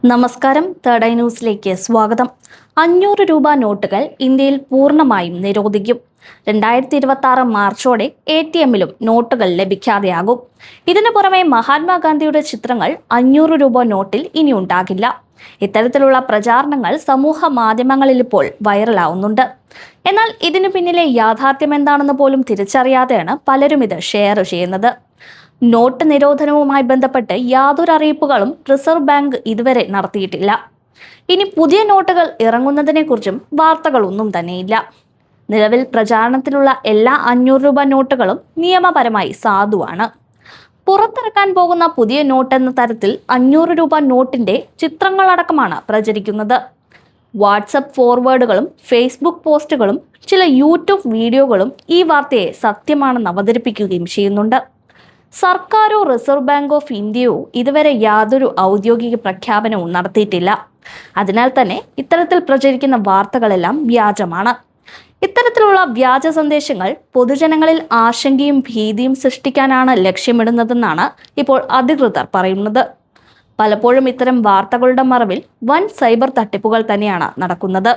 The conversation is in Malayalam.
നമസ്കാരം. തേർഡ് ഐ ന്യൂസിലേക്ക് സ്വാഗതം. 500 രൂപ നോട്ടുകൾ ഇന്ത്യയിൽ പൂർണ്ണമായും നിരോധിക്കും. 2026 മാർച്ചോടെ ATMിലും നോട്ടുകൾ ലഭിക്കാതെയാകും. ഇതിനു പുറമെ മഹാത്മാഗാന്ധിയുടെ ചിത്രങ്ങൾ 500 രൂപ നോട്ടിൽ ഇനി ഉണ്ടാകില്ല. ഇത്തരത്തിലുള്ള പ്രചാരണങ്ങൾ സമൂഹ മാധ്യമങ്ങളിൽ ഇപ്പോൾ വൈറലാവുന്നുണ്ട്. എന്നാൽ ഇതിനു പിന്നിലെ യാഥാർത്ഥ്യം എന്താണെന്ന് പോലും തിരിച്ചറിയാതെയാണ് പലരും ഇത് ഷെയർ ചെയ്യുന്നത്. നോട്ട് നിരോധനവുമായി ബന്ധപ്പെട്ട് യാതൊരു അറിയിപ്പുകളും റിസർവ് ബാങ്ക് ഇതുവരെ നടത്തിയിട്ടില്ല. ഇനി പുതിയ നോട്ടുകൾ ഇറങ്ങുന്നതിനെക്കുറിച്ചും വാർത്തകളൊന്നും തന്നെയില്ല. നിലവിൽ പ്രചാരണത്തിലുള്ള എല്ലാ 500 രൂപ നോട്ടുകളും നിയമപരമായി സാധുവാണ്. പുറത്തിറക്കാൻ പോകുന്ന പുതിയ നോട്ട് എന്ന തരത്തിൽ 500 രൂപ നോട്ടിന്റെ ചിത്രങ്ങളടക്കമാണ് പ്രചരിക്കുന്നത്. വാട്സപ്പ് ഫോർവേഡുകളും ഫേസ്ബുക്ക് പോസ്റ്റുകളും ചില യൂട്യൂബ് വീഡിയോകളും ഈ വാർത്തയെ സത്യമാണെന്ന് അവതരിപ്പിക്കുകയും ചെയ്യുന്നുണ്ട്. സർക്കാരോ റിസർവ് ബാങ്ക് ഓഫ് ഇന്ത്യയോ ഇതുവരെ യാതൊരു ഔദ്യോഗിക പ്രഖ്യാപനവും നടത്തിയിട്ടില്ല. അതിനാൽ തന്നെ ഇത്തരത്തിൽ പ്രചരിക്കുന്ന വാർത്തകളെല്ലാം വ്യാജമാണ്. ഇത്തരത്തിലുള്ള വ്യാജ സന്ദേശങ്ങൾ പൊതുജനങ്ങളിൽ ആശങ്കയും ഭീതിയും സൃഷ്ടിക്കാനാണ് ലക്ഷ്യമിടുന്നതെന്നാണ് ഇപ്പോൾ അധികൃതർ പറയുന്നത്. പലപ്പോഴും ഇത്തരം വാർത്തകളുടെ മറവിൽ വൻ സൈബർ തട്ടിപ്പുകൾ തന്നെയാണ് നടക്കുന്നത്.